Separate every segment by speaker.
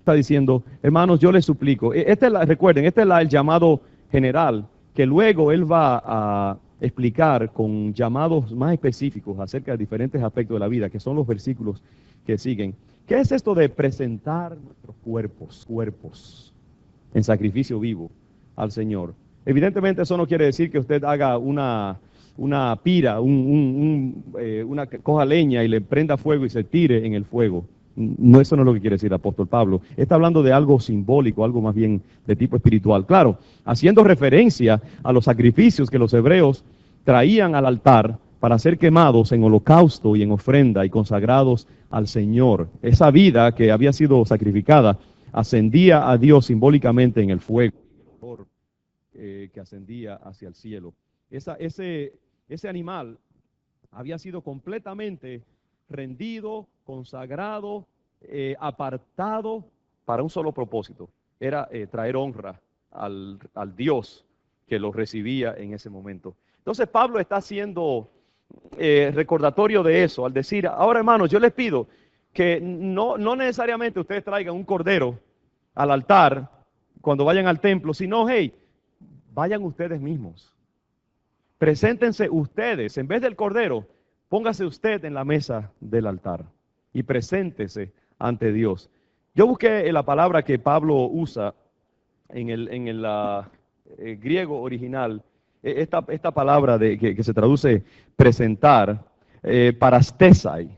Speaker 1: Está diciendo, hermanos, yo les suplico. Recuerden, este es el llamado general, que luego él va a explicar con llamados más específicos acerca de diferentes aspectos de la vida, que son los versículos que siguen. ¿Qué es esto de presentar nuestros cuerpos en sacrificio vivo al Señor? Evidentemente eso no quiere decir que usted haga una pira, una coja leña y le prenda fuego y se tire en el fuego. No, eso no es lo que quiere decir el apóstol Pablo. Está hablando de algo simbólico, algo más bien de tipo espiritual. Claro, haciendo referencia a los sacrificios que los hebreos traían al altar para ser quemados en holocausto y en ofrenda y consagrados al Señor. Esa vida que había sido sacrificada ascendía a Dios simbólicamente en el fuego, el olor que ascendía hacia el cielo. Ese animal había sido completamente rendido, consagrado, apartado para un solo propósito. Era traer honra al Dios que lo recibía en ese momento. Entonces Pablo está haciendo recordatorio de eso, al decir, ahora hermanos, yo les pido que no necesariamente ustedes traigan un cordero al altar cuando vayan al templo, sino, hey, vayan ustedes mismos. Preséntense ustedes, en vez del cordero, póngase usted en la mesa del altar y preséntese ante Dios. Yo busqué la palabra que Pablo usa en el griego original, esta palabra que se traduce presentar, parastesai,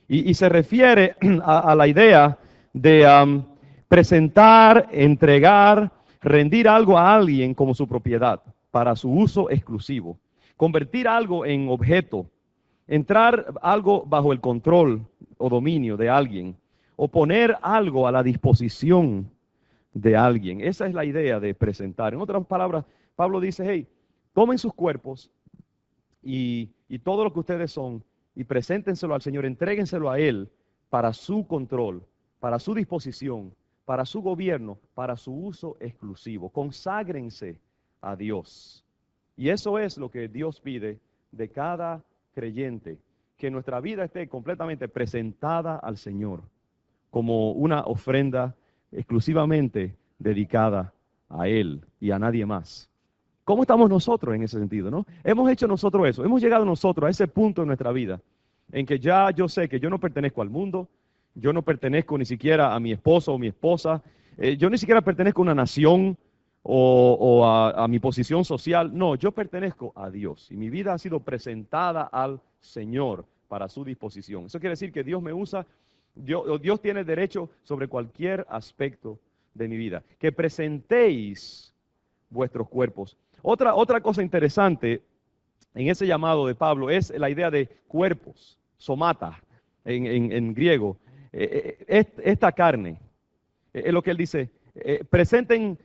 Speaker 1: y se refiere a la idea de presentar, entregar, rendir algo a alguien como su propiedad para su uso exclusivo, convertir algo en objeto, entrar algo bajo el control o dominio de alguien, o poner algo a la disposición de alguien. Esa es la idea de presentar. En otras palabras, Pablo dice, hey, tomen sus cuerpos y todo lo que ustedes son y preséntenselo al Señor, entréguenselo a Él para su control, para su disposición, para su gobierno, para su uso exclusivo. Conságrense a Dios. Y eso es lo que Dios pide de cada creyente, que nuestra vida esté completamente presentada al Señor como una ofrenda exclusivamente dedicada a Él y a nadie más. ¿Cómo estamos nosotros en ese sentido, no? Hemos hecho nosotros eso, hemos llegado nosotros a ese punto en nuestra vida en que ya yo sé que yo no pertenezco al mundo, yo no pertenezco ni siquiera a mi esposo o mi esposa, yo ni siquiera pertenezco a una nación o a mi posición social. No, yo pertenezco a Dios y mi vida ha sido presentada al Señor para su disposición. Eso quiere decir que Dios me usa, Dios tiene derecho sobre cualquier aspecto de mi vida. Que presentéis vuestros cuerpos. Otra cosa interesante en ese llamado de Pablo es la idea de cuerpos, somata en griego. Esta carne, es lo que él dice, presenten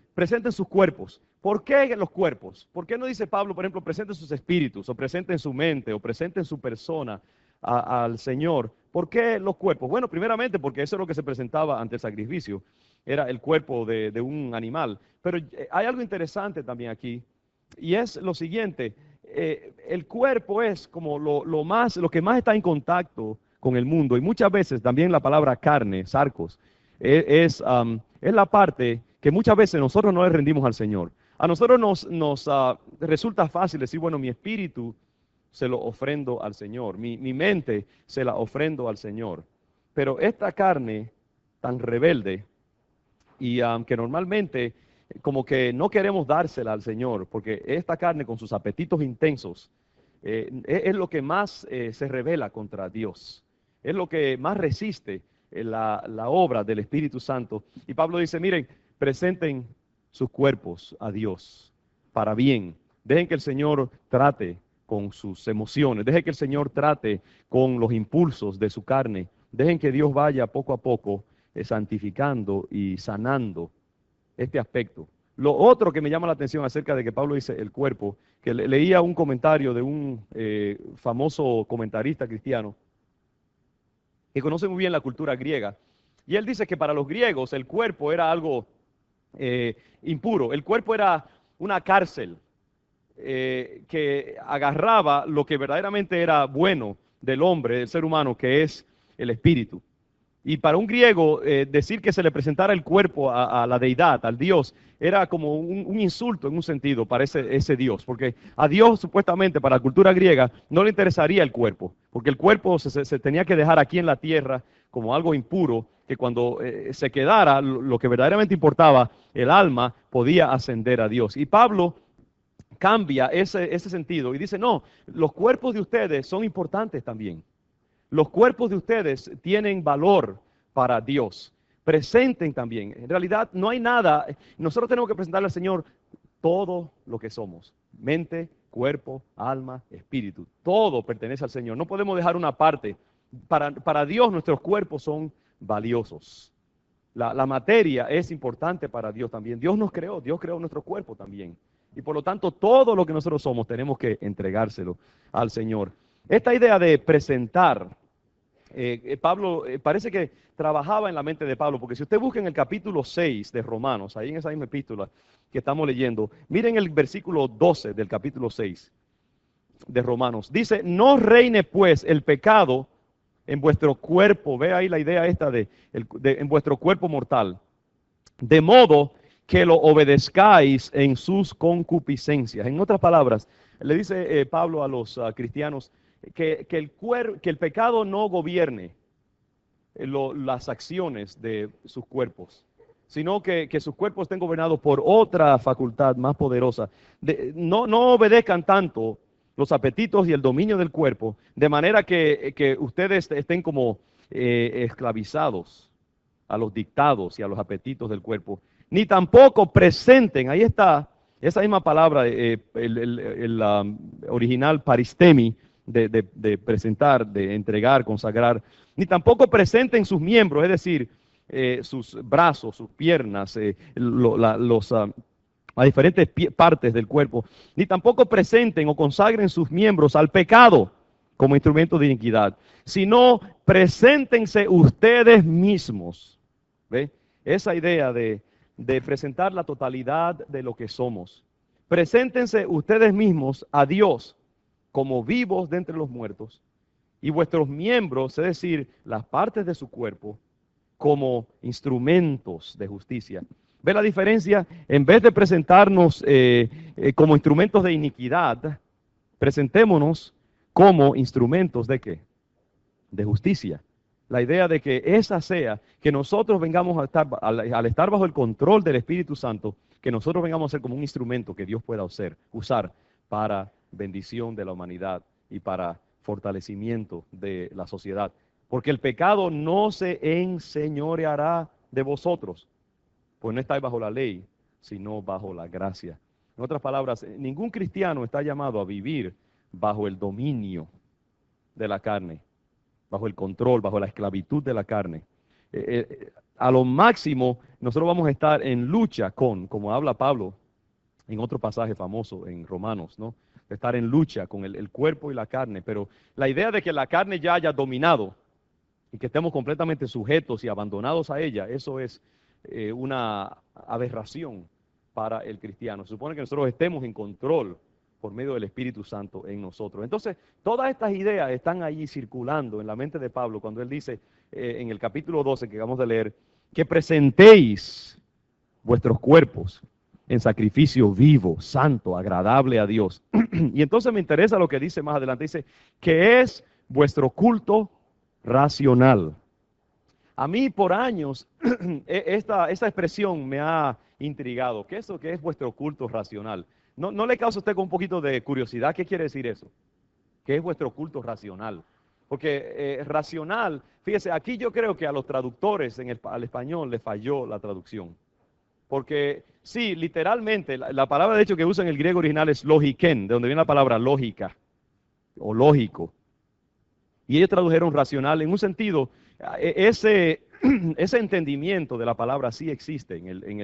Speaker 1: sus cuerpos. ¿Por qué los cuerpos? ¿Por qué no dice Pablo, por ejemplo, presenten sus espíritus, o presenten su mente, o presenten su persona al Señor? ¿Por qué los cuerpos? Bueno, primeramente porque eso es lo que se presentaba ante el sacrificio, era el cuerpo de un animal. Pero hay algo interesante también aquí, y es lo siguiente, el cuerpo es como lo que más está en contacto con el mundo, y muchas veces también la palabra carne, sarcos, es la parte que muchas veces nosotros no le rendimos al Señor. A nosotros nos resulta fácil decir, bueno, mi espíritu se lo ofrendo al Señor, mi mente se la ofrendo al Señor. Pero esta carne tan rebelde y que normalmente como que no queremos dársela al Señor, porque esta carne con sus apetitos intensos es lo que más se revela contra Dios, es lo que más resiste la obra del Espíritu Santo. Y Pablo dice, miren, presenten sus cuerpos a Dios para bien, dejen que el Señor trate con sus emociones, dejen que el Señor trate con los impulsos de su carne, dejen que Dios vaya poco a poco santificando y sanando este aspecto. Lo otro que me llama la atención acerca de que Pablo dice el cuerpo, que leía un comentario de un famoso comentarista cristiano que conoce muy bien la cultura griega, y él dice que para los griegos el cuerpo era algo impuro, el cuerpo era una cárcel que agarraba lo que verdaderamente era bueno del hombre, del ser humano, que es el espíritu. Y para un griego, decir que se le presentara el cuerpo a la deidad, al Dios, era como un insulto en un sentido para ese Dios, porque a Dios supuestamente para la cultura griega no le interesaría el cuerpo, porque el cuerpo se tenía que dejar aquí en la tierra como algo impuro, que cuando se quedara, lo que verdaderamente importaba, el alma, podía ascender a Dios. Y Pablo cambia ese sentido y dice, no, los cuerpos de ustedes son importantes también. Los cuerpos de ustedes tienen valor para Dios. Presenten también. En realidad no hay nada. Nosotros tenemos que presentarle al Señor todo lo que somos. Mente, cuerpo, alma, espíritu. Todo pertenece al Señor. No podemos dejar una parte. Para Dios nuestros cuerpos son valiosos. La materia es importante para Dios también. Dios nos creó. Dios creó nuestro cuerpo también. Y por lo tanto todo lo que nosotros somos tenemos que entregárselo al Señor. Esta idea de presentar Pablo parece que trabajaba en la mente de Pablo, porque si usted busca en el capítulo 6 de Romanos, ahí en esa misma epístola que estamos leyendo, miren el versículo 12 del capítulo 6 de Romanos. Dice, no reine pues el pecado en vuestro cuerpo, ve ahí la idea esta en vuestro cuerpo mortal, de modo que lo obedezcáis en sus concupiscencias. En otras palabras, le dice Pablo a los cristianos, que el pecado no gobierne las acciones de sus cuerpos, sino que sus cuerpos estén gobernados por otra facultad más poderosa. No obedezcan tanto los apetitos y el dominio del cuerpo, de manera que ustedes estén como esclavizados a los dictados y a los apetitos del cuerpo, ni tampoco presenten, ahí está esa misma palabra, original paristemi, de presentar, de entregar, consagrar, ni tampoco presenten sus miembros, es decir, sus brazos, sus piernas, a diferentes partes del cuerpo, ni tampoco presenten o consagren sus miembros al pecado como instrumento de iniquidad, sino preséntense ustedes mismos. ¿Ve? Esa idea de presentar la totalidad de lo que somos. Preséntense ustedes mismos a Dios como vivos de entre los muertos, y vuestros miembros, es decir, las partes de su cuerpo, como instrumentos de justicia. ¿Ve la diferencia? En vez de presentarnos como instrumentos de iniquidad, presentémonos como instrumentos ¿de qué? De justicia. La idea de que esa sea, que nosotros vengamos a estar, al estar bajo el control del Espíritu Santo, que nosotros vengamos a ser como un instrumento que Dios pueda usar para bendición de la humanidad y para fortalecimiento de la sociedad. Porque el pecado no se enseñoreará de vosotros, pues no estáis bajo la ley, sino bajo la gracia. En otras palabras, ningún cristiano está llamado a vivir bajo el dominio de la carne, bajo el control, bajo la esclavitud de la carne. A lo máximo, nosotros vamos a estar en lucha como habla Pablo en otro pasaje famoso en Romanos, ¿no? Estar en lucha con el cuerpo y la carne, pero la idea de que la carne ya haya dominado y que estemos completamente sujetos y abandonados a ella, eso es una aberración para el cristiano. Se supone que nosotros estemos en control por medio del Espíritu Santo en nosotros. Entonces, todas estas ideas están allí circulando en la mente de Pablo cuando él dice en el capítulo 12 que acabamos de leer, que presentéis vuestros cuerpos en sacrificio vivo, santo, agradable a Dios. Y entonces me interesa lo que dice más adelante, dice que es vuestro culto racional. A mí por años esta expresión me ha intrigado. ¿Qué es eso que es vuestro culto racional? ¿No le causa a usted con un poquito de curiosidad? ¿Qué quiere decir eso? ¿Qué es vuestro culto racional? Porque racional, fíjese, aquí yo creo que a los traductores al español les falló la traducción. Porque sí, literalmente, la palabra de hecho que usa en el griego original es logiken, de donde viene la palabra lógica o lógico. Y ellos tradujeron racional en un sentido, ese entendimiento de la palabra sí existe en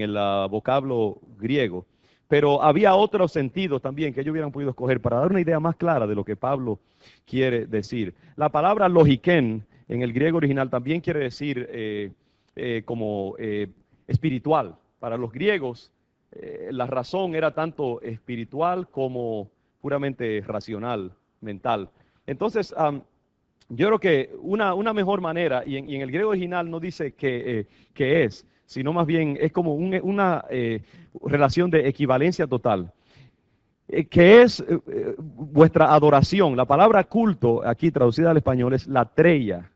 Speaker 1: el vocablo griego, pero había otros sentidos también que ellos hubieran podido escoger para dar una idea más clara de lo que Pablo quiere decir. La palabra logiken en el griego original también quiere decir como espiritual. Para los griegos, la razón era tanto espiritual como puramente racional, mental. Entonces, yo creo que una mejor manera, y en el griego original no dice que es, sino más bien es como una relación de equivalencia total, que es vuestra adoración. La palabra culto, aquí traducida al español, es latreia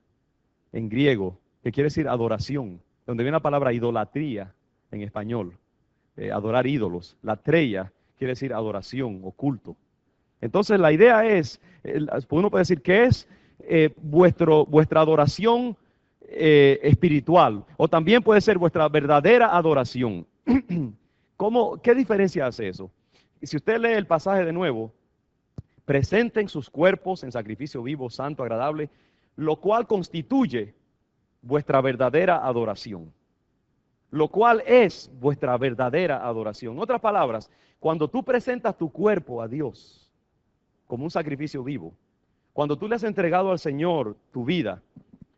Speaker 1: en griego, que quiere decir adoración, donde viene la palabra idolatría en español, adorar ídolos. Latreia quiere decir adoración o culto. Entonces la idea es, uno puede decir que es vuestra adoración espiritual, o también puede ser vuestra verdadera adoración. ¿Qué diferencia hace eso? Si usted lee el pasaje de nuevo, presenten sus cuerpos en sacrificio vivo, santo, agradable, lo cual constituye vuestra verdadera adoración. Lo cual es vuestra verdadera adoración. En otras palabras, cuando tú presentas tu cuerpo a Dios como un sacrificio vivo, cuando tú le has entregado al Señor tu vida,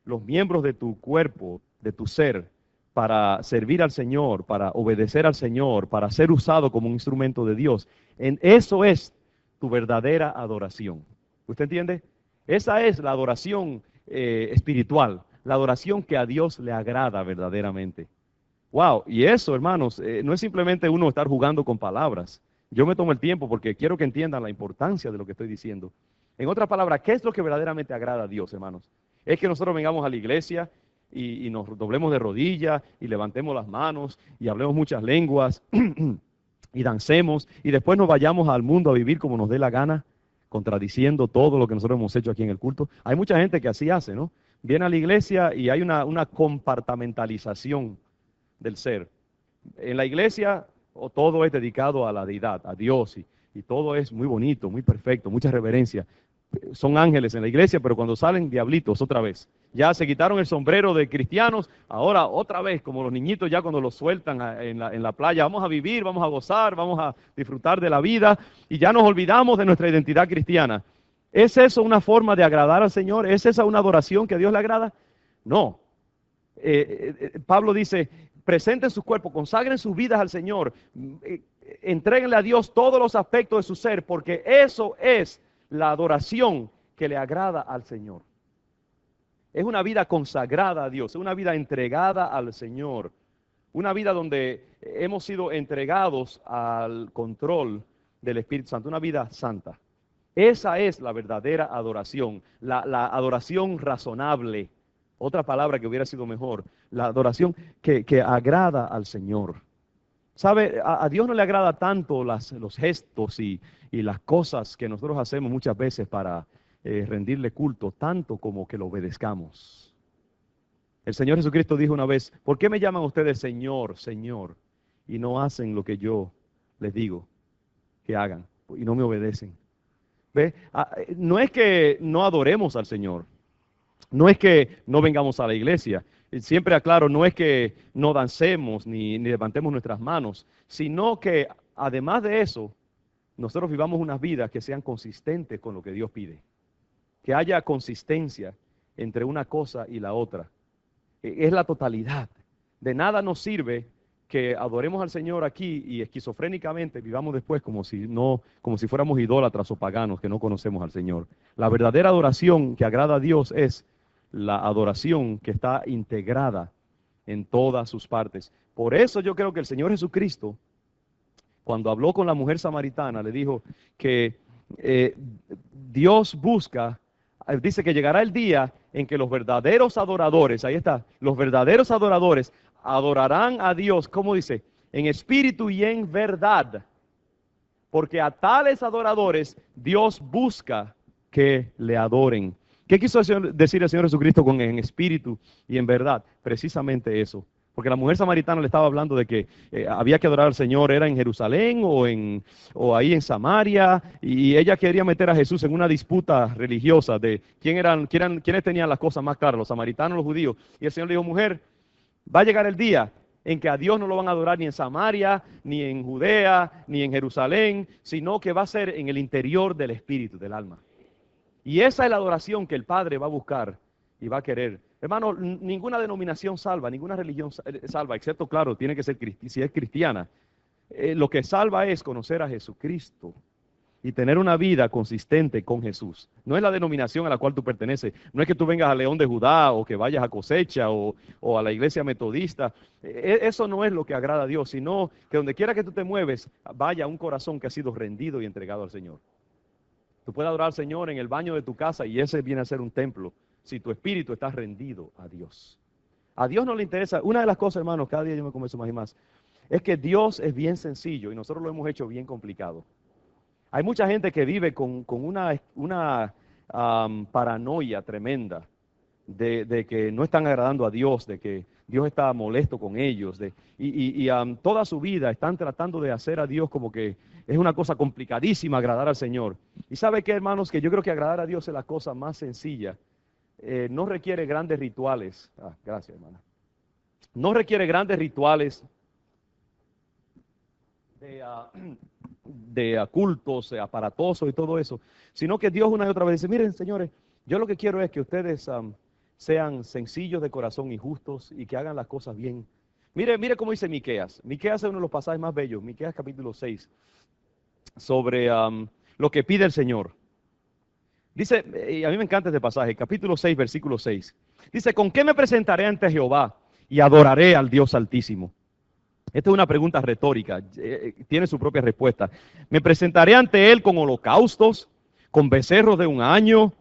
Speaker 1: los miembros de tu cuerpo, de tu ser, para servir al Señor, para obedecer al Señor, para ser usado como un instrumento de Dios, eso es tu verdadera adoración. ¿Usted entiende? Esa es la adoración espiritual, la adoración que a Dios le agrada verdaderamente. Wow, y eso, hermanos, no es simplemente uno estar jugando con palabras. Yo me tomo el tiempo porque quiero que entiendan la importancia de lo que estoy diciendo. En otras palabras, ¿qué es lo que verdaderamente agrada a Dios, hermanos? Es que nosotros vengamos a la iglesia y nos doblemos de rodillas y levantemos las manos y hablemos muchas lenguas y dancemos y después nos vayamos al mundo a vivir como nos dé la gana, contradiciendo todo lo que nosotros hemos hecho aquí en el culto. Hay mucha gente que así hace, ¿no? Viene a la iglesia y hay una compartamentalización del ser. En la iglesia todo es dedicado a la deidad, a Dios, y todo es muy bonito, muy perfecto, mucha reverencia. Son ángeles en la iglesia, pero cuando salen, diablitos otra vez. Ya se quitaron el sombrero de cristianos, ahora otra vez, como los niñitos ya cuando los sueltan en la playa, vamos a vivir, vamos a gozar, vamos a disfrutar de la vida, y ya nos olvidamos de nuestra identidad cristiana. ¿Es eso una forma de agradar al Señor? ¿Es esa una adoración que a Dios le agrada? No. Pablo dice, presenten sus cuerpos, consagren sus vidas al Señor, entréguenle a Dios todos los aspectos de su ser, porque eso es la adoración que le agrada al Señor. Es una vida consagrada a Dios, es una vida entregada al Señor, una vida donde hemos sido entregados al control del Espíritu Santo, una vida santa. Esa es la verdadera adoración, la adoración razonable. Otra palabra que hubiera sido mejor, la adoración que agrada al Señor. ¿Sabe? A Dios no le agrada tanto los gestos y las cosas que nosotros hacemos muchas veces para rendirle culto, tanto como que lo obedezcamos. El Señor Jesucristo dijo una vez, ¿por qué me llaman ustedes Señor, Señor? Y no hacen lo que yo les digo que hagan y no me obedecen. ¿Ve? No es que no adoremos al Señor. No es que no vengamos a la iglesia, siempre aclaro, no es que no dancemos ni levantemos nuestras manos, sino que además de eso, nosotros vivamos unas vidas que sean consistentes con lo que Dios pide. Que haya consistencia entre una cosa y la otra. Es la totalidad. De nada nos sirve que adoremos al Señor aquí y esquizofrénicamente vivamos después como si fuéramos idólatras o paganos que no conocemos al Señor. La verdadera adoración que agrada a Dios es la adoración que está integrada en todas sus partes. Por eso yo creo que el Señor Jesucristo, cuando habló con la mujer samaritana, le dijo que Dios busca, dice que llegará el día en que los verdaderos adoradores, ahí está, los verdaderos adoradores adorarán a Dios, ¿cómo dice? En espíritu y en verdad. Porque a tales adoradores Dios busca que le adoren. ¿Qué quiso decir el Señor Jesucristo con en espíritu y en verdad? Precisamente eso. Porque la mujer samaritana le estaba hablando de que había que adorar al Señor, era en Jerusalén o ahí en Samaria, y ella quería meter a Jesús en una disputa religiosa de quiénes tenían las cosas más claras, los samaritanos o los judíos. Y el Señor le dijo, mujer, va a llegar el día en que a Dios no lo van a adorar ni en Samaria, ni en Judea, ni en Jerusalén, sino que va a ser en el interior del espíritu, del alma. Y esa es la adoración que el Padre va a buscar y va a querer. Hermano, ninguna denominación salva, ninguna religión salva, excepto, claro, tiene que ser si es cristiana. Lo que salva es conocer a Jesucristo. y tener una vida consistente con Jesús. No es la denominación a la cual tú perteneces, no es que tú vengas a León de Judá o que vayas a Cosecha o a la iglesia metodista. Eso no es lo que agrada a Dios, sino que donde quiera que tú te mueves, vaya un corazón que ha sido rendido y entregado al Señor. Tú puedes adorar al Señor en el baño de tu casa y ese viene a ser un templo si tu espíritu está rendido a Dios. A Dios no le interesa. Una de las cosas, hermanos, cada día yo me convenzo más y más, es que Dios es bien sencillo y nosotros lo hemos hecho bien complicado. Hay mucha gente que vive con una paranoia tremenda de que no están agradando a Dios, de que Dios está molesto con ellos, toda su vida están tratando de hacer a Dios como que es una cosa complicadísima agradar al Señor. Y ¿sabe qué, hermanos? Que yo creo que agradar a Dios es la cosa más sencilla. No requiere grandes rituales. Gracias, hermana. No requiere grandes rituales de cultos aparatosos y todo eso, sino que Dios una y otra vez dice, miren, señores, yo lo que quiero es que ustedes sean sencillos de corazón y justos y que hagan las cosas bien. Mire cómo dice Miqueas. Miqueas es uno de los pasajes más bellos. Miqueas capítulo 6, sobre lo que pide el Señor. Dice, y a mí me encanta este pasaje, capítulo 6, versículo 6. Dice, ¿con qué me presentaré ante Jehová y adoraré al Dios Altísimo? Esta es una pregunta retórica, tiene su propia respuesta. Me presentaré ante él con holocaustos, con becerros de un año.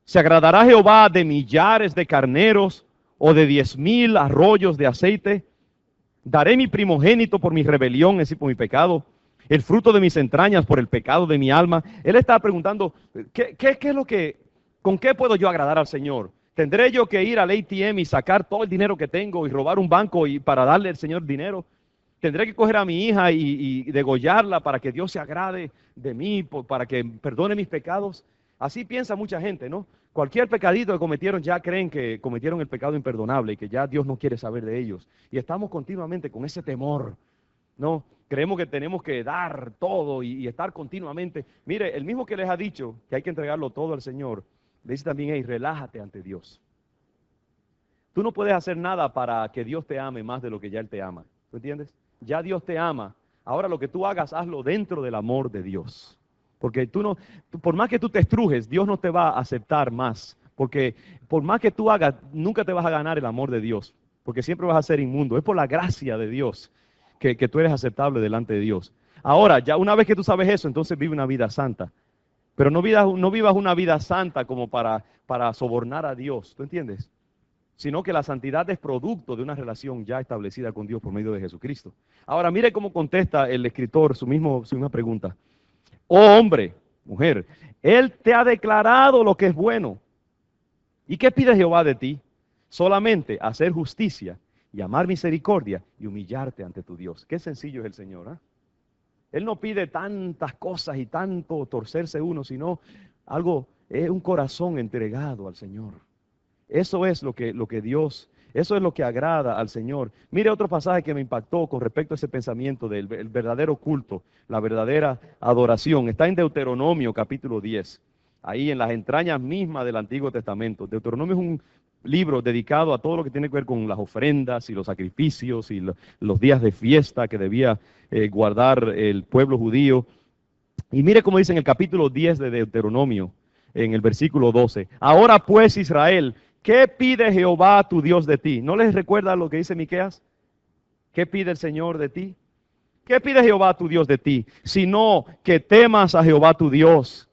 Speaker 1: ¿Se agradará Jehová de millares de carneros o de 10,000 arroyos de aceite? Daré mi primogénito por mi rebelión, es decir, por mi pecado, el fruto de mis entrañas por el pecado de mi alma. Él está preguntando, ¿qué es lo que, con qué puedo yo agradar al Señor? ¿Tendré yo que ir al ATM y sacar todo el dinero que tengo y robar un banco y para darle al Señor dinero? ¿Tendré que coger a mi hija y degollarla para que Dios se agrade de mí, para que perdone mis pecados? Así piensa mucha gente, ¿no? Cualquier pecadito que cometieron ya creen que cometieron el pecado imperdonable y que ya Dios no quiere saber de ellos. Y estamos continuamente con ese temor, ¿no? Creemos que tenemos que dar todo y estar continuamente. Mire, el mismo que les ha dicho que hay que entregarlo todo al Señor, le dice también, hey, relájate ante Dios. Tú no puedes hacer nada para que Dios te ame más de lo que ya Él te ama. ¿Tú entiendes? Ya Dios te ama. Ahora lo que tú hagas, hazlo dentro del amor de Dios. Porque por más que tú te estrujes, Dios no te va a aceptar más. Porque por más que tú hagas, nunca te vas a ganar el amor de Dios. Porque siempre vas a ser inmundo. Es por la gracia de Dios que tú eres aceptable delante de Dios. Ahora, ya una vez que tú sabes eso, entonces vive una vida santa. Pero no vivas una vida santa como para sobornar a Dios. ¿Tú entiendes? Sino que la santidad es producto de una relación ya establecida con Dios por medio de Jesucristo. Ahora, mire cómo contesta el escritor su misma pregunta. Oh hombre, mujer, Él te ha declarado lo que es bueno. ¿Y qué pide Jehová de ti? Solamente hacer justicia y amar misericordia y humillarte ante tu Dios. Qué sencillo es el Señor, ¿eh? Él no pide tantas cosas y tanto torcerse uno, sino algo, es un corazón entregado al Señor. Eso es lo que Dios, eso es lo que agrada al Señor. Mire otro pasaje que me impactó con respecto a ese pensamiento del verdadero culto, la verdadera adoración. Está en Deuteronomio capítulo 10, ahí en las entrañas mismas del Antiguo Testamento. Deuteronomio es un libro dedicado a todo lo que tiene que ver con las ofrendas y los sacrificios y los días de fiesta que debía guardar el pueblo judío. Y mire cómo dice en el capítulo 10 de Deuteronomio, en el versículo 12. Ahora pues, Israel, ¿qué pide Jehová tu Dios de ti? ¿No les recuerda lo que dice Miqueas? ¿Qué pide el Señor de ti? ¿Qué pide Jehová tu Dios de ti? Sino que temas a Jehová tu Dios,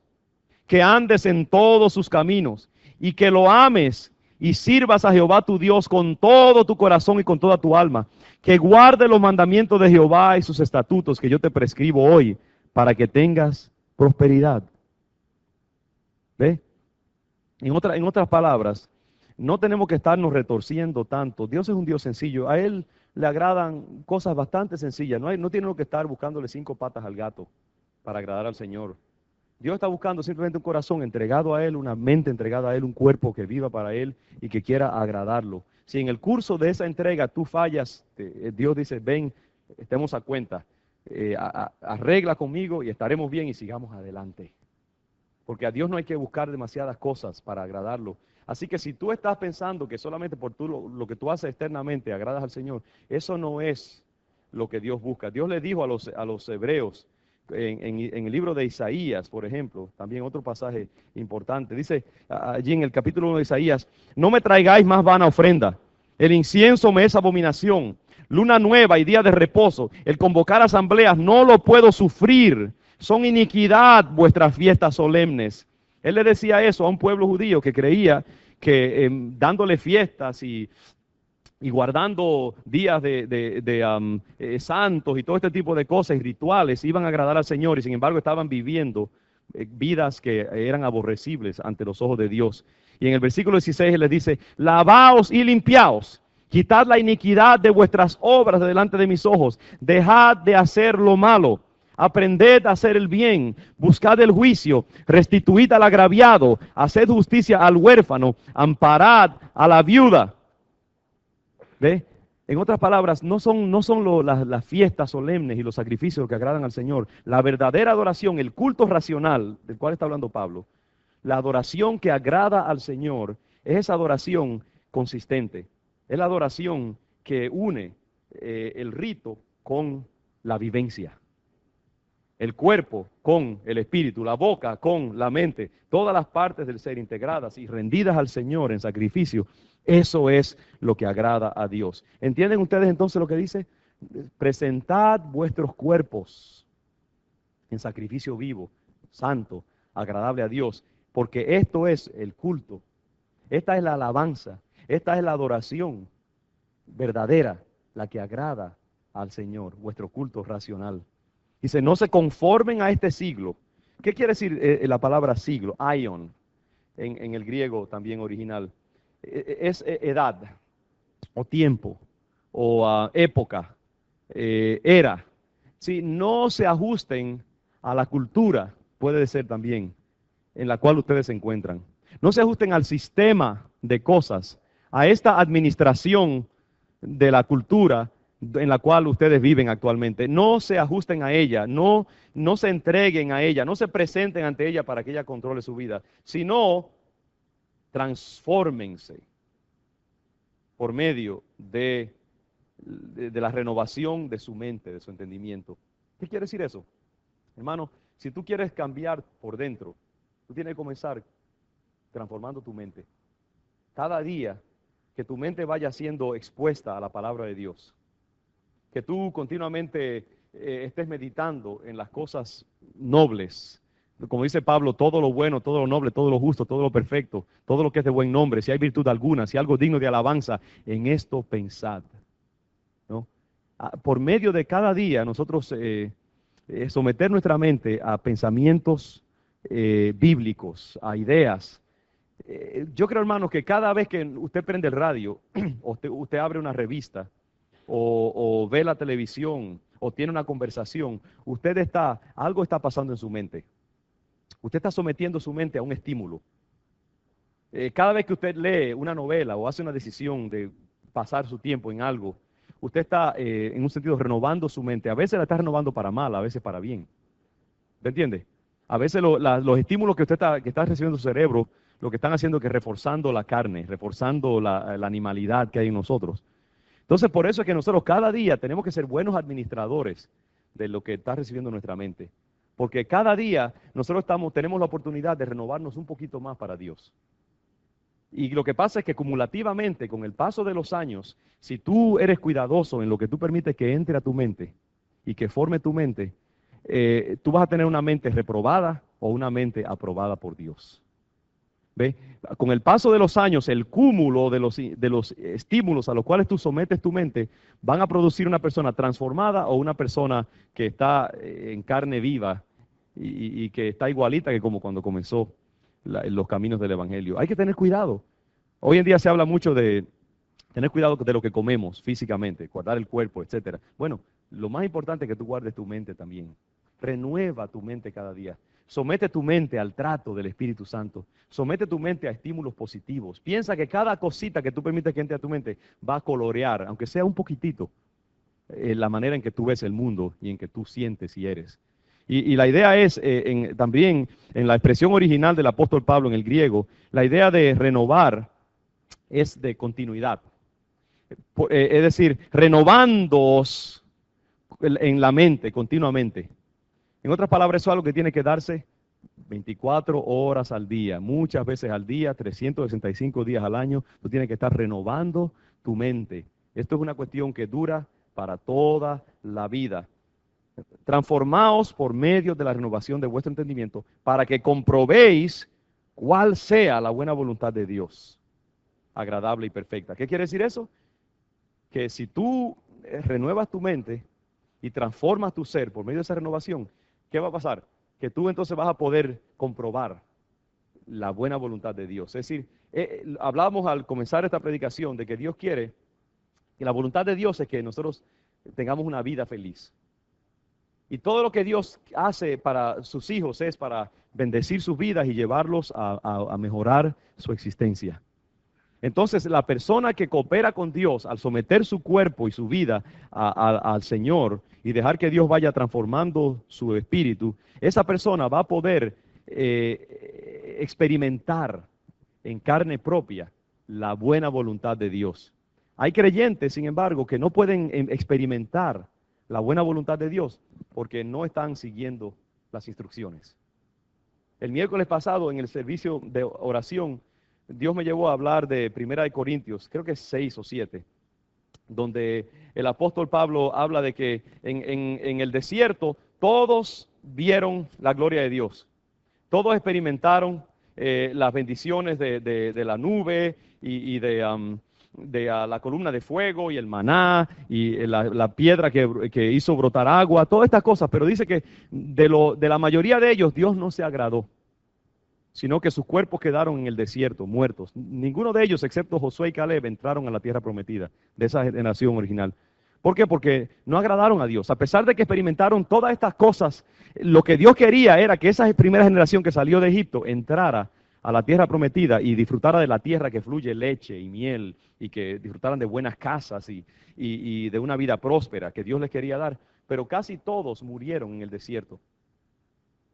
Speaker 1: que andes en todos sus caminos y que lo ames y sirvas a Jehová tu Dios con todo tu corazón y con toda tu alma, que guarde los mandamientos de Jehová y sus estatutos que yo te prescribo hoy, para que tengas prosperidad. ¿Ve? En otras palabras, no tenemos que estarnos retorciendo tanto. Dios es un Dios sencillo. A Él le agradan cosas bastante sencillas. No tiene que estar buscándole 5 patas al gato para agradar al Señor. Dios está buscando simplemente un corazón entregado a Él, una mente entregada a Él, un cuerpo que viva para Él y que quiera agradarlo. Si en el curso de esa entrega tú fallas, Dios dice, ven, estemos a cuenta, arregla conmigo y estaremos bien y sigamos adelante. Porque a Dios no hay que buscar demasiadas cosas para agradarlo. Así que si tú estás pensando que solamente por lo que tú haces externamente agradas al Señor, eso no es lo que Dios busca. Dios le dijo a los hebreos, en el libro de Isaías, por ejemplo, también otro pasaje importante. Dice allí en el capítulo 1 de Isaías: no me traigáis más vana ofrenda, el incienso me es abominación, luna nueva y día de reposo, el convocar asambleas no lo puedo sufrir, son iniquidad vuestras fiestas solemnes. Él le decía eso a un pueblo judío que creía que dándole fiestas y guardando días de santos y todo este tipo de cosas y rituales iban a agradar al Señor, y sin embargo estaban viviendo vidas que eran aborrecibles ante los ojos de Dios. Y en el versículo 16 Él les dice: lavaos y limpiaos, quitad la iniquidad de vuestras obras de delante de mis ojos, dejad de hacer lo malo, aprended a hacer el bien, buscad el juicio, restituid al agraviado, haced justicia al huérfano, amparad a la viuda. ¿Ve? En otras palabras, no son las fiestas solemnes y los sacrificios que agradan al Señor. La verdadera adoración, el culto racional del cual está hablando Pablo, la adoración que agrada al Señor, es esa adoración consistente. Es la adoración que une el rito con la vivencia. El cuerpo con el espíritu, la boca con la mente, todas las partes del ser integradas y rendidas al Señor en sacrificio. Eso es lo que agrada a Dios. ¿Entienden ustedes entonces lo que dice? Presentad vuestros cuerpos en sacrificio vivo, santo, agradable a Dios, porque esto es el culto, esta es la alabanza, esta es la adoración verdadera, la que agrada al Señor, vuestro culto racional. Dice: no se conformen a este siglo. ¿Qué quiere decir la palabra siglo? Aion, en el griego también original. Es edad, o tiempo, o época, era. Si no se ajusten a la cultura, puede ser también, en la cual ustedes se encuentran. No se ajusten al sistema de cosas, a esta administración de la cultura en la cual ustedes viven actualmente. No se ajusten a ella, no se entreguen a ella, no se presenten ante ella para que ella controle su vida, sino transfórmense por medio de la renovación de su mente, de su entendimiento. ¿Qué quiere decir eso? Hermano, si tú quieres cambiar por dentro, tú tienes que comenzar transformando tu mente. Cada día que tu mente vaya siendo expuesta a la palabra de Dios, que tú continuamente estés meditando en las cosas nobles. Como dice Pablo: todo lo bueno, todo lo noble, todo lo justo, todo lo perfecto, todo lo que es de buen nombre, si hay virtud alguna, si hay algo digno de alabanza, en esto pensad, ¿no? Por medio de cada día nosotros someter nuestra mente a pensamientos bíblicos, a ideas. Yo creo, hermano, que cada vez que usted prende el radio, o usted abre una revista, o ve la televisión, o tiene una conversación, algo está pasando en su mente. Usted está sometiendo su mente a un estímulo. Cada vez que usted lee una novela o hace una decisión de pasar su tiempo en algo, usted está en un sentido renovando su mente. A veces la está renovando para mal, a veces para bien. ¿Me entiende? A veces los estímulos que está recibiendo su cerebro, lo que están haciendo es que reforzando la carne, reforzando la animalidad que hay en nosotros. Entonces, por eso es que nosotros cada día tenemos que ser buenos administradores de lo que está recibiendo nuestra mente. Porque cada día nosotros tenemos la oportunidad de renovarnos un poquito más para Dios. Y lo que pasa es que cumulativamente, con el paso de los años, si tú eres cuidadoso en lo que tú permites que entre a tu mente y que forme tu mente, tú vas a tener una mente reprobada o una mente aprobada por Dios. ¿Ve? Con el paso de los años, el cúmulo de los estímulos a los cuales tú sometes tu mente van a producir una persona transformada o una persona que está en carne viva y que está igualita que como cuando comenzó los caminos del Evangelio. Hay que tener cuidado. Hoy en día se habla mucho de tener cuidado de lo que comemos físicamente, guardar el cuerpo, etcétera. Bueno, lo más importante es que tú guardes tu mente también. Renueva tu mente cada día. Somete tu mente al trato del Espíritu Santo. Somete tu mente a estímulos positivos. Piensa que cada cosita que tú permites que entre a tu mente va a colorear, aunque sea un poquitito, la manera en que tú ves el mundo y en que tú sientes y eres. Y la idea es, también en la expresión original del apóstol Pablo en el griego, la idea de renovar es de continuidad. Es decir, renovándoos en la mente continuamente. En otras palabras, eso es algo que tiene que darse 24 horas al día, muchas veces al día, 365 días al año. Tú tienes que estar renovando tu mente. Esto es una cuestión que dura para toda la vida. Transformaos por medio de la renovación de vuestro entendimiento para que comprobéis cuál sea la buena voluntad de Dios, agradable y perfecta. ¿Qué quiere decir eso? Que si tú renuevas tu mente y transformas tu ser por medio de esa renovación, ¿qué va a pasar? Que tú entonces vas a poder comprobar la buena voluntad de Dios. Es decir, hablábamos al comenzar esta predicación de que Dios quiere, que la voluntad de Dios es que nosotros tengamos una vida feliz. Y todo lo que Dios hace para sus hijos es para bendecir sus vidas y llevarlos a mejorar su existencia. Entonces, la persona que coopera con Dios al someter su cuerpo y su vida al Señor y dejar que Dios vaya transformando su espíritu, esa persona va a poder experimentar en carne propia la buena voluntad de Dios. Hay creyentes, sin embargo, que no pueden experimentar la buena voluntad de Dios porque no están siguiendo las instrucciones. El miércoles pasado en el servicio de oración, Dios me llevó a hablar de Primera de Corintios, creo que es 6 o 7, donde el apóstol Pablo habla de que en el desierto todos vieron la gloria de Dios. Todos experimentaron las bendiciones de la nube y de la columna de fuego y el maná y la piedra que hizo brotar agua, todas estas cosas. Pero dice que de la mayoría de ellos Dios no se agradó, sino que sus cuerpos quedaron en el desierto, muertos. Ninguno de ellos, excepto Josué y Caleb, entraron a la tierra prometida de esa generación original. ¿Por qué? Porque no agradaron a Dios. A pesar de que experimentaron todas estas cosas, lo que Dios quería era que esa primera generación que salió de Egipto entrara a la tierra prometida y disfrutara de la tierra que fluye leche y miel y que disfrutaran de buenas casas y de una vida próspera que Dios les quería dar. Pero casi todos murieron en el desierto.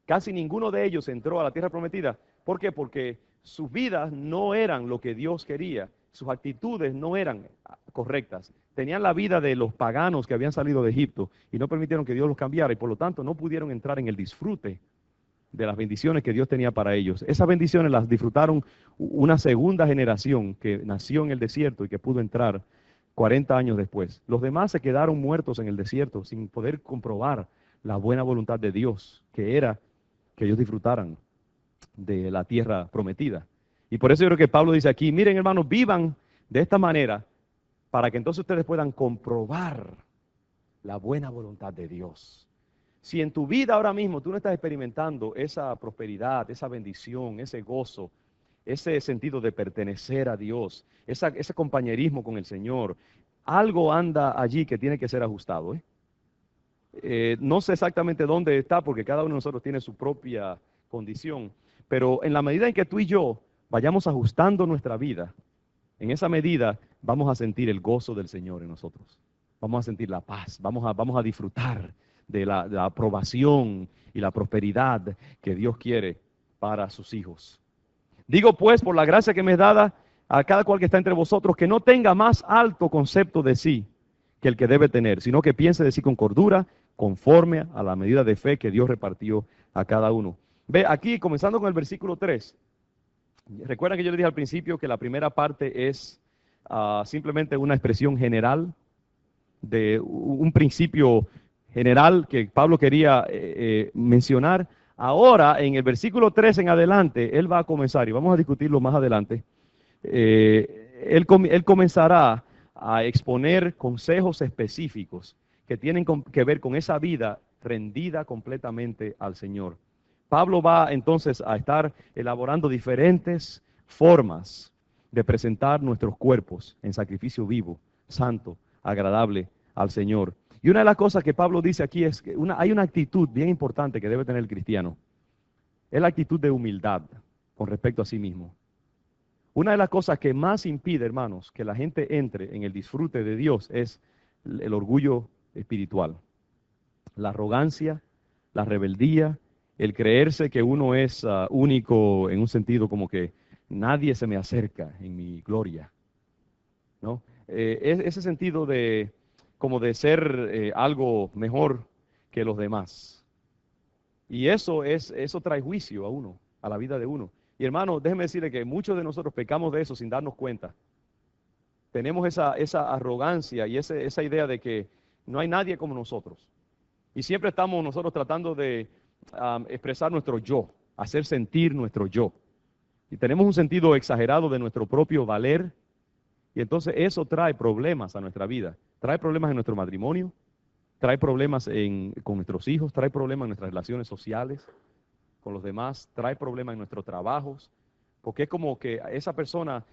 Speaker 1: Casi ninguno de ellos entró a la tierra prometida. ¿Por qué? Porque sus vidas no eran lo que Dios quería. Sus actitudes no eran correctas. Tenían la vida de los paganos que habían salido de Egipto y no permitieron que Dios los cambiara y por lo tanto no pudieron entrar en el disfrute de las bendiciones que Dios tenía para ellos. Esas bendiciones las disfrutaron una segunda generación que nació en el desierto y que pudo entrar 40 años después. Los demás se quedaron muertos en el desierto sin poder comprobar la buena voluntad de Dios, que era que ellos disfrutaran de la tierra prometida. Y por eso yo creo que Pablo dice aquí, miren hermanos, vivan de esta manera para que entonces ustedes puedan comprobar la buena voluntad de Dios. Si en tu vida ahora mismo tú no estás experimentando esa prosperidad, esa bendición, ese gozo, ese sentido de pertenecer a Dios, ese compañerismo con el Señor, algo anda allí que tiene que ser ajustado, ¿eh? No sé exactamente dónde está porque cada uno de nosotros tiene su propia condición, pero en la medida en que tú y yo vayamos ajustando nuestra vida, en esa medida vamos a sentir el gozo del Señor en nosotros. Vamos a sentir la paz, vamos a disfrutar de la aprobación y la prosperidad que Dios quiere para sus hijos. Digo pues, por la gracia que me es dada a cada cual que está entre vosotros, que no tenga más alto concepto de sí que el que debe tener, sino que piense de sí con cordura, conforme a la medida de fe que Dios repartió a cada uno. Ve aquí, comenzando con el versículo 3. Recuerdan que yo les dije al principio que la primera parte es simplemente una expresión general de un principio general que Pablo quería mencionar. Ahora, en el versículo 3 en adelante, él va a comenzar, y vamos a discutirlo más adelante, él comenzará a exponer consejos específicos que tienen que ver con esa vida rendida completamente al Señor. Pablo va entonces a estar elaborando diferentes formas de presentar nuestros cuerpos en sacrificio vivo, santo, agradable al Señor. Y una de las cosas que Pablo dice aquí es que hay una actitud bien importante que debe tener el cristiano. Es la actitud de humildad con respecto a sí mismo. Una de las cosas que más impide, hermanos, que la gente entre en el disfrute de Dios es el orgullo espiritual, la arrogancia, la rebeldía, el creerse que uno es único en un sentido como que nadie se me acerca en mi gloria, ¿no? Ese sentido de como de ser algo mejor que los demás. Y eso trae juicio a uno, a la vida de uno. Y hermano, déjeme decirle que muchos de nosotros pecamos de eso sin darnos cuenta. Tenemos esa arrogancia y esa idea de que no hay nadie como nosotros. Y siempre estamos nosotros tratando de expresar nuestro yo, hacer sentir nuestro yo. Y tenemos un sentido exagerado de nuestro propio valer. Y entonces eso trae problemas a nuestra vida. Trae problemas en nuestro matrimonio, trae problemas con nuestros hijos, trae problemas en nuestras relaciones sociales con los demás, trae problemas en nuestros trabajos, porque es como que esa persona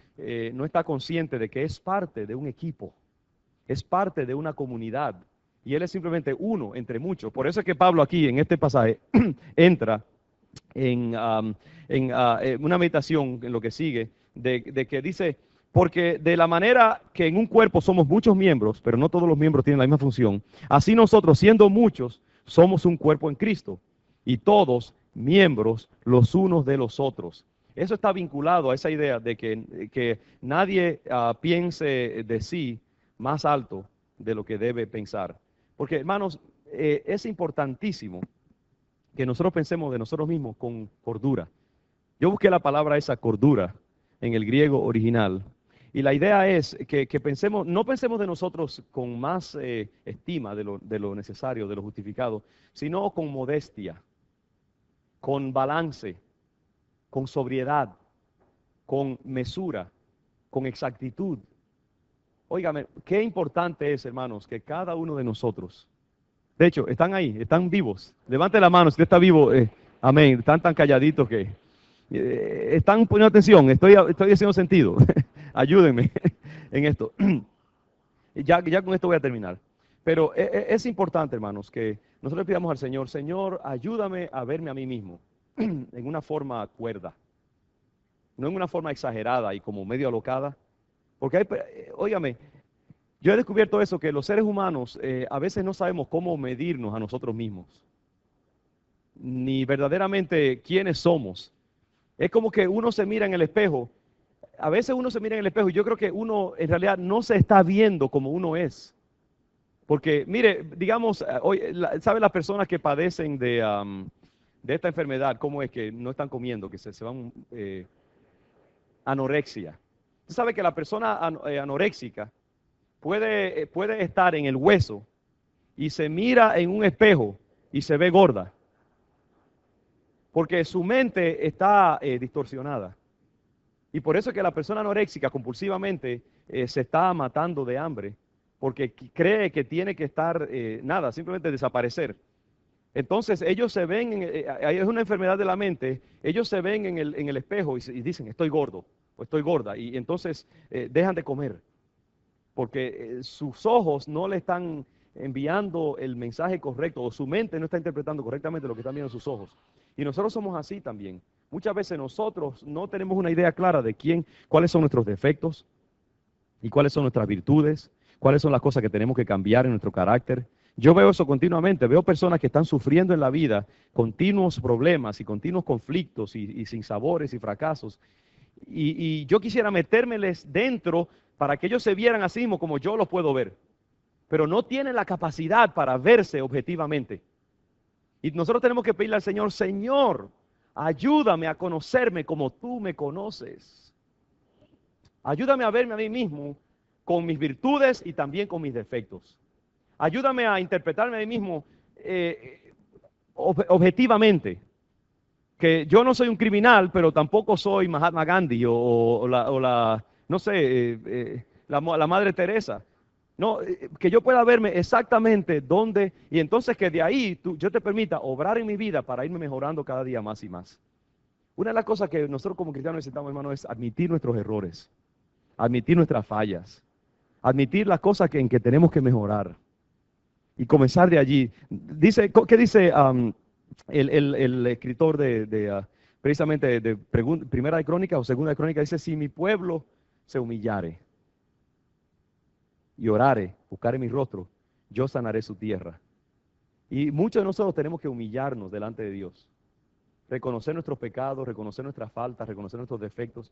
Speaker 1: no está consciente de que es parte de un equipo, es parte de una comunidad, y él es simplemente uno entre muchos. Por eso es que Pablo aquí en este pasaje entra en una meditación en lo que sigue, de que dice, porque de la manera que en un cuerpo somos muchos miembros, pero no todos los miembros tienen la misma función, así nosotros, siendo muchos, somos un cuerpo en Cristo, y todos miembros los unos de los otros. Eso está vinculado a esa idea de que nadie piense de sí más alto de lo que debe pensar. Porque, hermanos, es importantísimo que nosotros pensemos de nosotros mismos con cordura. Yo busqué la palabra esa, cordura, en el griego original. Y la idea es que pensemos, no pensemos de nosotros con más estima de lo necesario, de lo justificado, sino con modestia, con balance, con sobriedad, con mesura, con exactitud. Óigame, qué importante es, hermanos, que cada uno de nosotros, de hecho, están ahí, están vivos. Levante la mano si usted está vivo. Amén. Están tan calladitos que están poniendo atención. Estoy haciendo sentido. Ayúdenme en esto. Ya con esto voy a terminar. Pero es importante, hermanos, que nosotros le pidamos al Señor, Señor, ayúdame a verme a mí mismo en una forma cuerda, no en una forma exagerada y como medio alocada. Porque óigame, yo he descubierto eso, que los seres humanos a veces no sabemos cómo medirnos a nosotros mismos, ni verdaderamente quiénes somos. Es como que uno se mira en el espejo, a veces uno se mira en el espejo y yo creo que uno en realidad no se está viendo como uno es. Porque, mire, digamos, hoy, ¿sabe las personas que padecen de esta enfermedad, cómo es que no están comiendo, que se van anorexia? Usted sabe que la persona anoréxica puede estar en el hueso y se mira en un espejo y se ve gorda, porque su mente está distorsionada. Y por eso es que la persona anoréxica compulsivamente se está matando de hambre, porque cree que tiene que estar, nada, simplemente desaparecer. Entonces ellos se ven, es una enfermedad de la mente, ellos se ven en el espejo y dicen, estoy gordo o estoy gorda, y entonces dejan de comer, porque sus ojos no le están enviando el mensaje correcto, o su mente no está interpretando correctamente lo que están viendo sus ojos. Y nosotros somos así también. Muchas veces nosotros no tenemos una idea clara de cuáles son nuestros defectos y cuáles son nuestras virtudes, cuáles son las cosas que tenemos que cambiar en nuestro carácter. Yo veo eso continuamente, veo personas que están sufriendo en la vida continuos problemas y continuos conflictos y sinsabores y fracasos. Y yo quisiera metérmeles dentro para que ellos se vieran así mismo como yo los puedo ver. Pero no tienen la capacidad para verse objetivamente. Y nosotros tenemos que pedirle al Señor, Señor, ayúdame a conocerme como tú me conoces. Ayúdame a verme a mí mismo con mis virtudes y también con mis defectos. Ayúdame a interpretarme a mí mismo objetivamente. Que yo no soy un criminal, pero tampoco soy Mahatma Gandhi o la no sé, la Madre Teresa. No, que yo pueda verme exactamente dónde, y entonces que de ahí yo te permita obrar en mi vida para irme mejorando cada día más y más. Una de las cosas que nosotros como cristianos necesitamos, hermano, es admitir nuestros errores, admitir nuestras fallas, admitir las cosas en que tenemos que mejorar y comenzar de allí. ¿Qué dice el escritor precisamente de Primera de Crónicas o Segunda de Crónicas? Dice, si mi pueblo se humillare y orare, buscare mi rostro, yo sanaré su tierra. Y muchos de nosotros tenemos que humillarnos delante de Dios, reconocer nuestros pecados, reconocer nuestras faltas, reconocer nuestros defectos,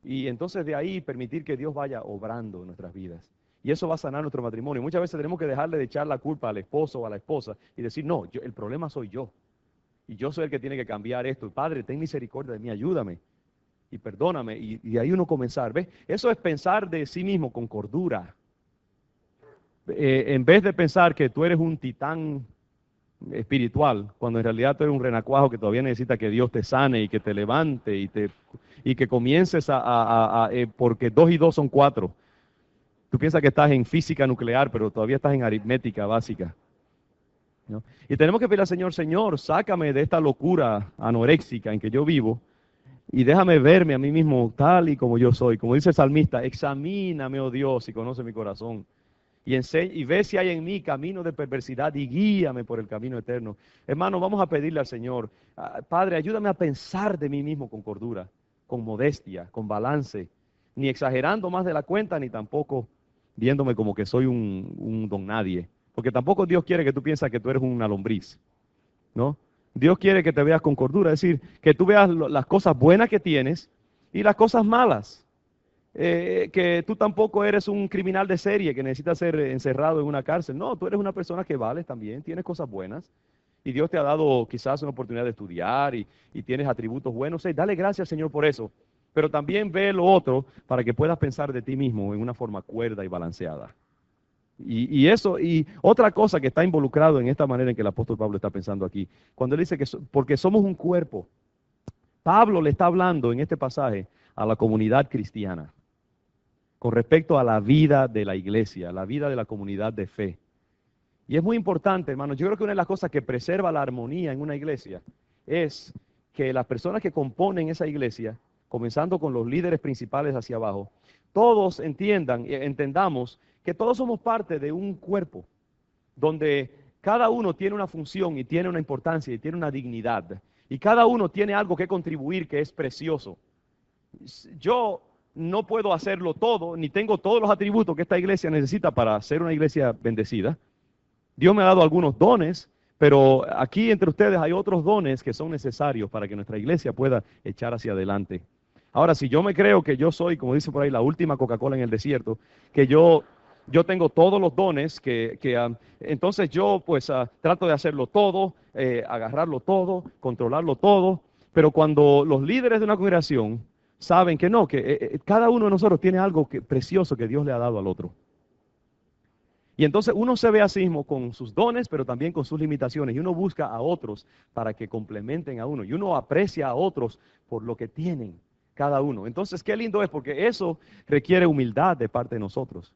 Speaker 1: y entonces de ahí permitir que Dios vaya obrando en nuestras vidas. Y eso va a sanar nuestro matrimonio. Muchas veces tenemos que dejarle de echar la culpa al esposo o a la esposa y decir, no, el problema soy yo. Y yo soy el que tiene que cambiar esto. Padre, ten misericordia de mí, ayúdame y perdóname. Y ahí uno comenzar. ¿Ves? Eso es pensar de sí mismo con cordura. En vez de pensar que tú eres un titán espiritual, cuando en realidad tú eres un renacuajo que todavía necesita que Dios te sane y que te levante y que comiences porque 2 y 2 son 4. Tú piensas que estás en física nuclear, pero todavía estás en aritmética básica, ¿no? Y tenemos que pedirle al Señor, Señor, sácame de esta locura anoréxica en que yo vivo y déjame verme a mí mismo tal y como yo soy. Como dice el salmista, examíname, oh Dios, y conoce mi corazón. Y ve si hay en mí camino de perversidad y guíame por el camino eterno. Hermano, vamos a pedirle al Señor, Padre, ayúdame a pensar de mí mismo con cordura, con modestia, con balance, ni exagerando más de la cuenta, ni tampoco viéndome como que soy un don nadie. Porque tampoco Dios quiere que tú pienses que tú eres una lombriz, ¿no? Dios quiere que te veas con cordura, es decir, que tú veas las cosas buenas que tienes y las cosas malas. Que tú tampoco eres un criminal de serie que necesita ser encerrado en una cárcel. No, tú eres una persona que vales también, tienes cosas buenas. Y Dios te ha dado quizás una oportunidad de estudiar y tienes atributos buenos. Dale gracias, Señor, por eso. Pero también ve lo otro para que puedas pensar de ti mismo en una forma cuerda y balanceada. Y otra cosa que está involucrado en esta manera en que el apóstol Pablo está pensando aquí, cuando él dice que porque somos un cuerpo, Pablo le está hablando en este pasaje a la comunidad cristiana con respecto a la vida de la iglesia, la vida de la comunidad de fe. Y es muy importante, hermanos, yo creo que una de las cosas que preserva la armonía en una iglesia es que las personas que componen esa iglesia, comenzando con los líderes principales hacia abajo, todos entendamos que todos somos parte de un cuerpo, donde cada uno tiene una función y tiene una importancia y tiene una dignidad, y cada uno tiene algo que contribuir que es precioso. Yo no puedo hacerlo todo, ni tengo todos los atributos que esta iglesia necesita para ser una iglesia bendecida. Dios me ha dado algunos dones, pero aquí entre ustedes hay otros dones que son necesarios para que nuestra iglesia pueda echar hacia adelante. Ahora, si yo me creo que yo soy, como dice por ahí, la última Coca-Cola en el desierto, que yo tengo todos los dones, entonces yo pues trato de hacerlo todo, agarrarlo todo, controlarlo todo, pero cuando los líderes de una congregación saben que no, que cada uno de nosotros tiene algo precioso que Dios le ha dado al otro. Y entonces uno se ve a sí mismo con sus dones, pero también con sus limitaciones. Y uno busca a otros para que complementen a uno. Y uno aprecia a otros por lo que tienen cada uno. Entonces, qué lindo es, porque eso requiere humildad de parte de nosotros.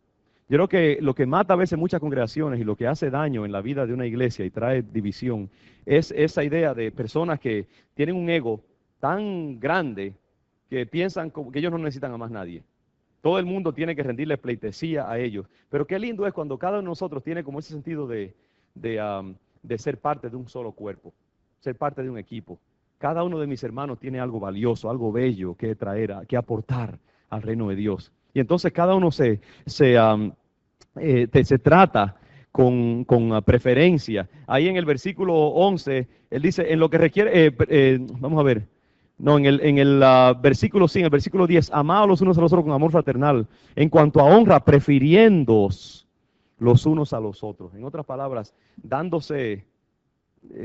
Speaker 1: Yo creo que lo que mata a veces muchas congregaciones y lo que hace daño en la vida de una iglesia y trae división es esa idea de personas que tienen un ego tan grande que piensan que ellos no necesitan a más nadie. Todo el mundo tiene que rendirle pleitesía a ellos. Pero qué lindo es cuando cada uno de nosotros tiene como ese sentido de ser parte de un solo cuerpo, ser parte de un equipo. Cada uno de mis hermanos tiene algo valioso, algo bello que traer, que aportar al reino de Dios. Y entonces cada uno se trata con preferencia. Ahí en el versículo 11, él dice, en lo que requiere, vamos a ver. No, en el versículo 100, el versículo 10, amados los unos a los otros con amor fraternal, en cuanto a honra, prefiriéndoos los unos a los otros. En otras palabras, dándose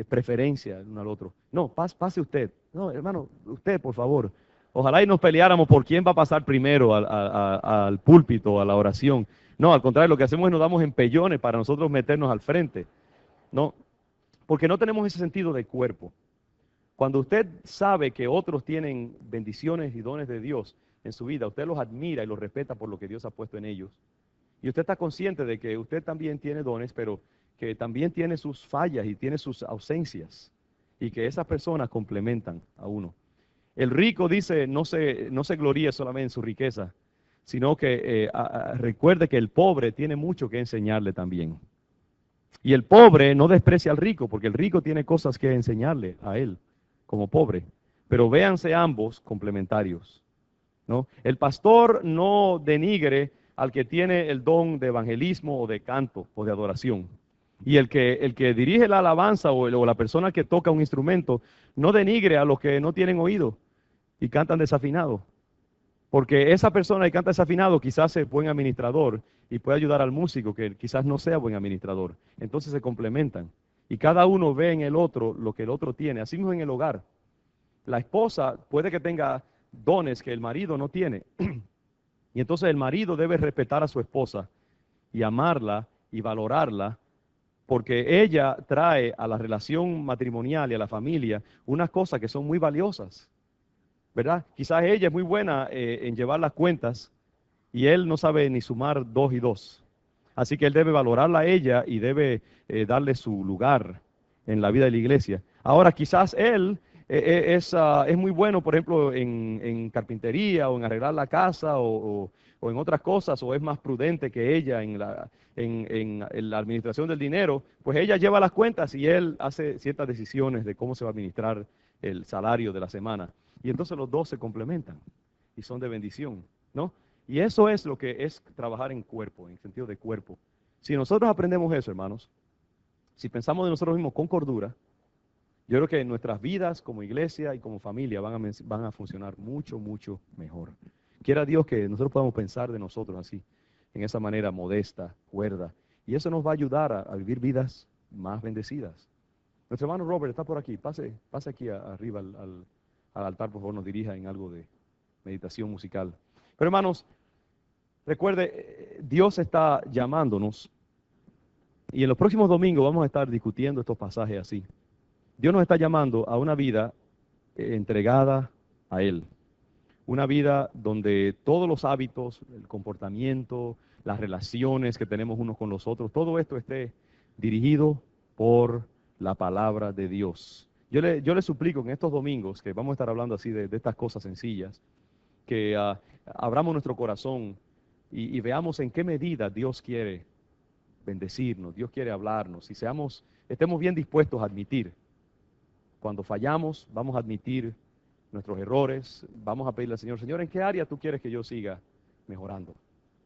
Speaker 1: preferencia el uno al otro. No, pase usted. No, hermano, usted, por favor. Ojalá y nos peleáramos por quién va a pasar primero al púlpito, a la oración. No, al contrario, lo que hacemos es nos damos empellones para nosotros meternos al frente. No, porque no tenemos ese sentido de cuerpo. Cuando usted sabe que otros tienen bendiciones y dones de Dios en su vida, usted los admira y los respeta por lo que Dios ha puesto en ellos. Y usted está consciente de que usted también tiene dones, pero que también tiene sus fallas y tiene sus ausencias. Y que esas personas complementan a uno. El rico dice, no se gloríe solamente en su riqueza, sino que recuerde que el pobre tiene mucho que enseñarle también. Y el pobre no desprecia al rico, porque el rico tiene cosas que enseñarle a él como pobre, pero véanse ambos complementarios, ¿no? El pastor no denigre al que tiene el don de evangelismo o de canto o de adoración. Y el que dirige la alabanza o la persona que toca un instrumento no denigre a los que no tienen oído y cantan desafinado. Porque esa persona que canta desafinado quizás es buen administrador y puede ayudar al músico que quizás no sea buen administrador. Entonces se complementan. y cada uno ve en el otro lo que el otro tiene. Así mismo en el hogar. La esposa puede que tenga dones que el marido no tiene. Y entonces el marido debe respetar a su esposa y amarla y valorarla, porque ella trae a la relación matrimonial y a la familia unas cosas que son muy valiosas, ¿verdad? Quizás ella es muy buena en llevar las cuentas y él no sabe ni sumar 2 y 2. Así que él debe valorarla a ella y debe darle su lugar en la vida de la iglesia. Ahora, quizás él es muy bueno, por ejemplo, en carpintería o en arreglar la casa o en otras cosas, o es más prudente que ella en la administración del dinero. Pues ella lleva las cuentas y él hace ciertas decisiones de cómo se va a administrar el salario de la semana. Y entonces los dos se complementan y son de bendición, ¿no? Y eso es lo que es trabajar en cuerpo, en sentido de cuerpo. Si nosotros aprendemos eso, hermanos, si pensamos de nosotros mismos con cordura, yo creo que nuestras vidas como iglesia y como familia van a funcionar mucho, mucho mejor. Quiera Dios que nosotros podamos pensar de nosotros así, en esa manera modesta, cuerda. Y eso nos va a ayudar a vivir vidas más bendecidas. Nuestro hermano Robert está por aquí. Pase aquí arriba al altar, por favor, nos dirija en algo de meditación musical. Pero hermanos, recuerde, Dios está llamándonos y en los próximos domingos vamos a estar discutiendo estos pasajes así. Dios nos está llamando a una vida entregada a Él. Una vida donde todos los hábitos, el comportamiento, las relaciones que tenemos unos con los otros, todo esto esté dirigido por la palabra de Dios. Yo le suplico en estos domingos, que vamos a estar hablando así de estas cosas sencillas, que abramos nuestro corazón y veamos en qué medida Dios quiere bendecirnos, Dios quiere hablarnos, y estemos bien dispuestos a admitir. Cuando fallamos, vamos a admitir nuestros errores, vamos a pedirle al Señor, Señor, ¿en qué área tú quieres que yo siga mejorando?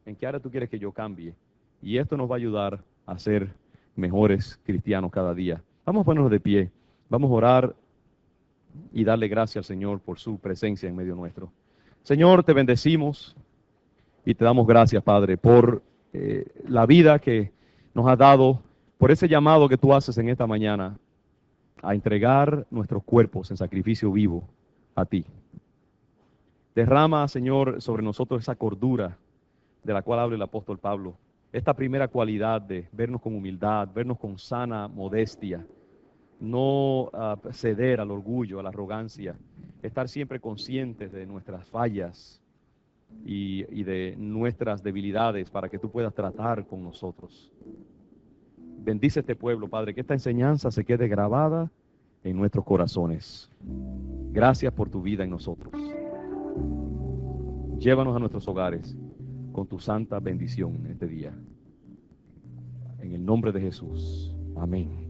Speaker 1: ¿En qué área tú quieres que yo cambie? Y esto nos va a ayudar a ser mejores cristianos cada día. Vamos a ponernos de pie, vamos a orar y darle gracias al Señor por su presencia en medio nuestro. Señor, te bendecimos y te damos gracias, Padre, por la vida que nos has dado, por ese llamado que tú haces en esta mañana a entregar nuestros cuerpos en sacrificio vivo a ti. Derrama, Señor, sobre nosotros esa cordura de la cual habla el apóstol Pablo, esta primera cualidad de vernos con humildad, vernos con sana modestia, no ceder al orgullo, a la arrogancia, estar siempre conscientes de nuestras fallas y de nuestras debilidades para que tú puedas tratar con nosotros. Bendice este pueblo, Padre, que esta enseñanza se quede grabada en nuestros corazones. Gracias por tu vida en nosotros. Llévanos a nuestros hogares con tu santa bendición este día. En el nombre de Jesús. Amén.